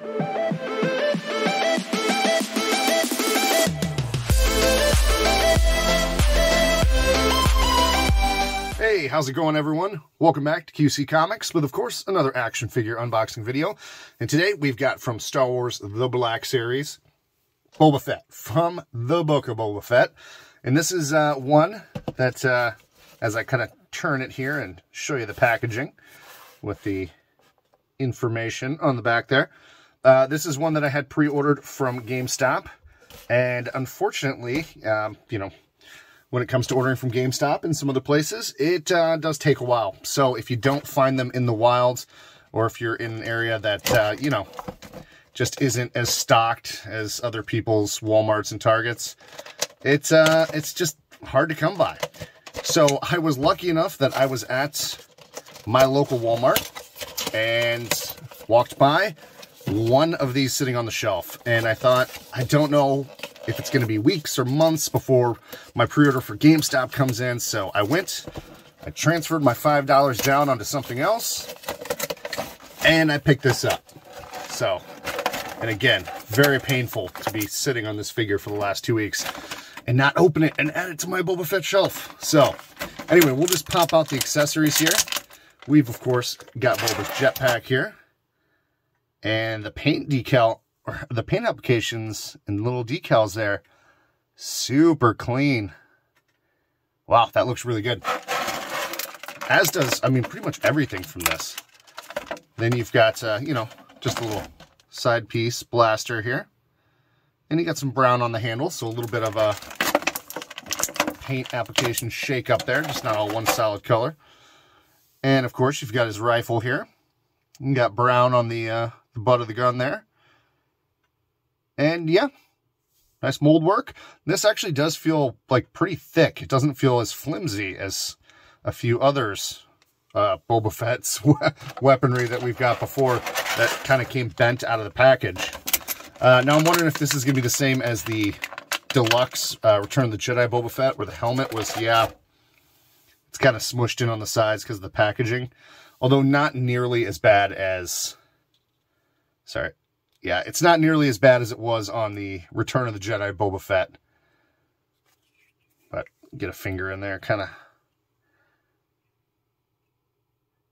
Hey, how's it going, everyone? Welcome back to QC Comics with, of course, another action figure unboxing video. And today we've got from Star Wars The Black Series, Boba Fett, from the Book of Boba Fett. And this is one that, as I kind of turn it here and show you the packaging with the information on the back there. This is one that I had pre-ordered from GameStop. And unfortunately, you know, when it comes to ordering from GameStop and some other places, it does take a while. So if you don't find them in the wilds, or if you're in an area that, you know, just isn't as stocked as other people's Walmarts and Targets, it's just hard to come by. So I was lucky enough that I was at my local Walmart and walked by one of these sitting on the shelf. And I thought, I don't know if it's going to be weeks or months before my pre-order for GameStop comes in. So I went, I transferred my $5 down onto something else, and I picked this up. So, and again, very painful to be sitting on this figure for the last 2 weeks and not open it and add it to my Boba Fett shelf. So, anyway, we'll just pop out the accessories here. We've, of course, got Boba's jetpack here. And the paint decal, or the paint applications and little decals there, super clean. Wow, that looks really good. As does, I mean, pretty much everything from this. Then you've got, you know, just a little side piece blaster here. And you got some brown on the handle, so a little bit of a paint application shake up there, just not all one solid color. And of course, you've got his rifle here. You got brown on the butt of the gun there. And yeah, nice mold work. This actually does feel like pretty thick. It doesn't feel as flimsy as a few others, Boba Fett's weaponry that we've got before that kind of came bent out of the package. Now I'm wondering if this is going to be the same as the deluxe Return of the Jedi Boba Fett, where the helmet was, yeah, it's kind of smushed in on the sides because of the packaging. Although not nearly as bad as, sorry, yeah, it's not nearly as bad as it was on the Return of the Jedi Boba Fett. But get a finger in there, kind of.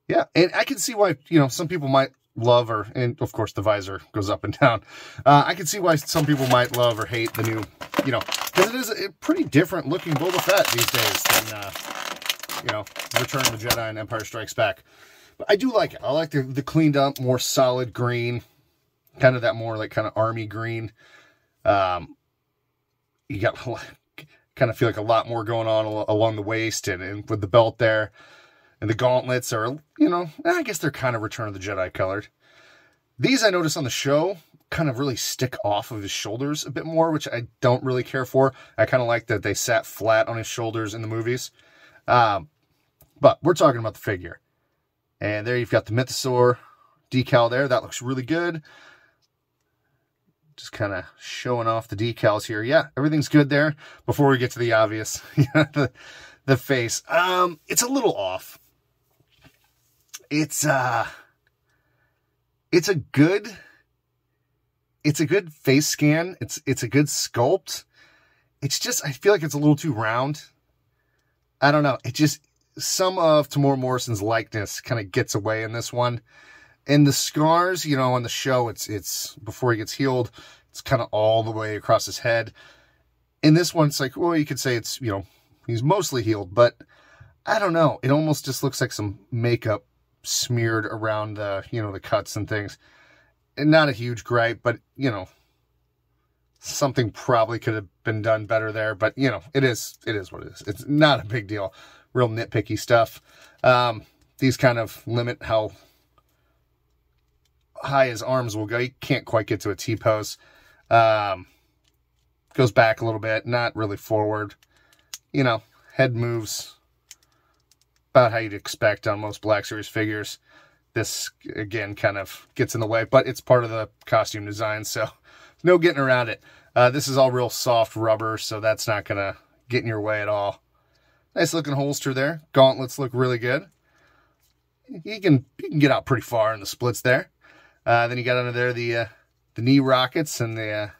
Yeah, and I can see why, you know, some people might love, or, and of course the visor goes up and down. I can see why some people might love or hate the new, you know, because it is a pretty different looking Boba Fett these days than, you know, Return of the Jedi and Empire Strikes Back. But I do like it. I like the cleaned up, more solid green. Kind of that more like kind of army green. You got kind of feel like a lot more going on along the waist and with the belt there. And the gauntlets are, you know, I guess they're kind of Return of the Jedi colored. These I noticed on the show kind of really stick off of his shoulders a bit more, which I don't really care for. I kind of like that they sat flat on his shoulders in the movies. But we're talking about the figure. And there you've got the Mythosaur decal there. That looks really good. Just kind of showing off the decals here. Yeah, everything's good there. Before we get to the obvious, the face. It's a little off. It's a good face scan. It's a good sculpt. It's just, I feel like it's a little too round. I don't know. It just, some of Tamora Morrison's likeness kind of gets away in this one. And the scars, you know, on the show, it's before he gets healed, it's kind of all the way across his head. In this one, it's like, well, you could say it's, you know, he's mostly healed, but I don't know. It almost just looks like some makeup smeared around the, you know, the cuts and things. And not a huge gripe, but, you know, something probably could have been done better there. But, you know, it is what it is. It's not a big deal. Real nitpicky stuff. These kind of limit how high his arms will go. You can't quite get to a T-pose. Goes back a little bit, not really forward. You know, head moves about how you'd expect on most Black Series figures. This, again, kind of gets in the way, but it's part of the costume design, so no getting around it. This is all real soft rubber, so that's not going to get in your way at all. Nice looking holster there. Gauntlets look really good. You can get out pretty far in the splits there. Then you got under there the knee rockets and the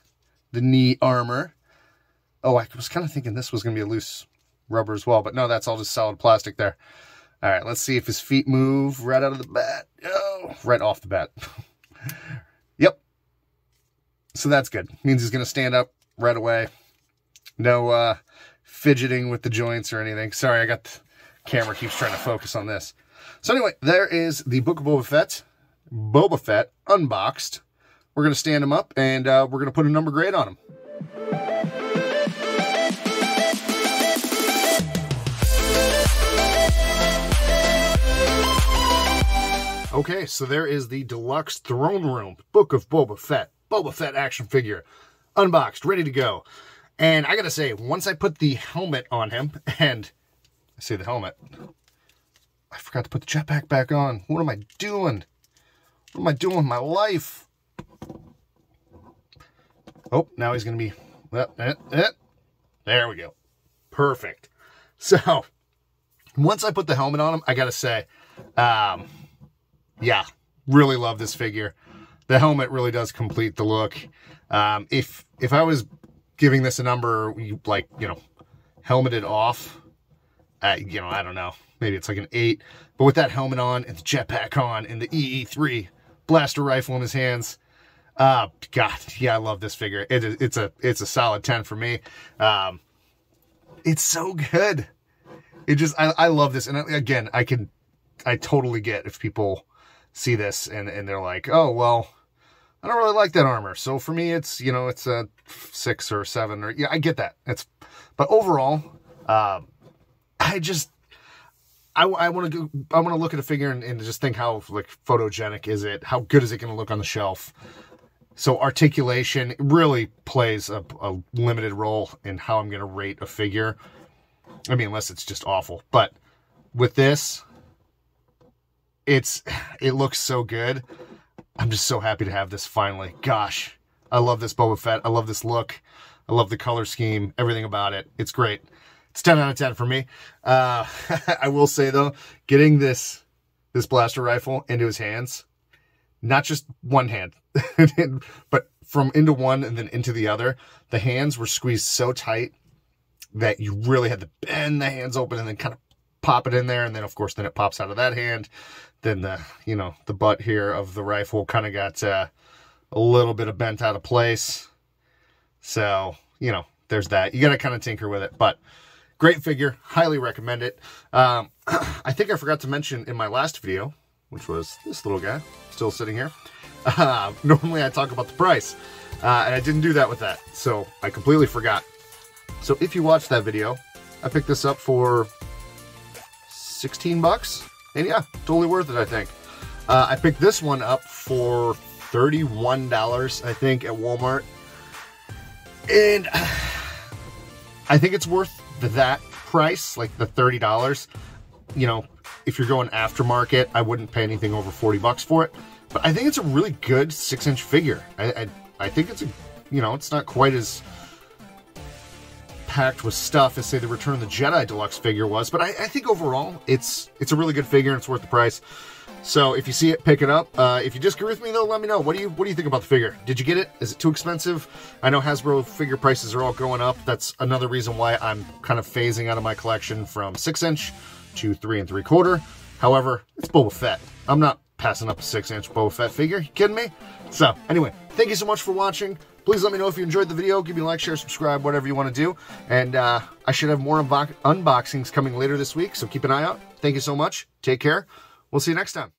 knee armor. Oh, I was kind of thinking this was going to be a loose rubber as well, but no, that's all just solid plastic there. All right, let's see if his feet move right out of the bat. Oh, right off the bat. Yep. So that's good. Means he's going to stand up right away. No fidgeting with the joints or anything. Sorry, I got the camera keeps trying to focus on this. So anyway, there is the Book of Boba Fett unboxed. We're going to stand him up and we're going to put a number grade on him. Okay, so there is the deluxe throne room Book of Boba Fett action figure, unboxed, ready to go. And I gotta say, once I put the helmet on him, and I say the helmet, I forgot to put the jetpack back on. What am I doing? What am I doing with my life? Oh, now he's gonna be, there we go. Perfect. So, once I put the helmet on him, I gotta say, yeah, really love this figure. The helmet really does complete the look. If I was giving this a number, like, you know, helmeted off, you know, I don't know, maybe it's like an 8. But with that helmet on and the jetpack on and the EE3 blaster rifle in his hands, God, yeah, I love this figure. It's a solid 10 for me. It's so good. I love this. And again, I totally get if people see this and they're like, oh, well, I don't really like that armor. So for me, it's, you know, it's a 6 or 7 or, yeah, I get that. But overall, I want to look at a figure and just think how like photogenic is it? How good is it going to look on the shelf? So articulation really plays a limited role in how I'm going to rate a figure. I mean, unless it's just awful, but with this, it looks so good. I'm just so happy to have this finally. Gosh, I love this Boba Fett. I love this look. I love the color scheme, everything about it. It's great. It's 10 out of 10 for me. I will say though, getting this blaster rifle into his hands, not just one hand, but from into one and then into the other, the hands were squeezed so tight that you really had to bend the hands open and then kind of pop it in there. And then of course, then it pops out of that hand. Then the butt here of the rifle kind of got a little bit of bent out of place. So, you know, there's that. You got to kind of tinker with it, but great figure. Highly recommend it. I think I forgot to mention in my last video, which was this little guy still sitting here. Normally I talk about the price, and I didn't do that with that. So I completely forgot. So if you watched that video, I picked this up for 16 bucks. And yeah, totally worth it, I think. I picked this one up for $31, I think, at Walmart. And I think it's worth that price, like the $30. You know, if you're going aftermarket, I wouldn't pay anything over 40 bucks for it. But I think it's a really good 6-inch figure. I think it's it's not quite as packed with stuff as, say, the Return of the Jedi deluxe figure was, but I think overall it's a really good figure and it's worth the price. So if you see it, pick it up. If you disagree with me though, let me know. What do you think about the figure? Did you get it? Is it too expensive? I know Hasbro figure prices are all going up. That's another reason why I'm kind of phasing out of my collection from 6-inch to 3 3/4. However, it's Boba Fett. I'm not passing up a 6-inch Boba Fett figure. You kidding me? So anyway, thank you so much for watching. Please let me know if you enjoyed the video. Give me a like, share, subscribe, whatever you want to do. And I should have more unboxings coming later this week, so keep an eye out. Thank you so much. Take care. We'll see you next time.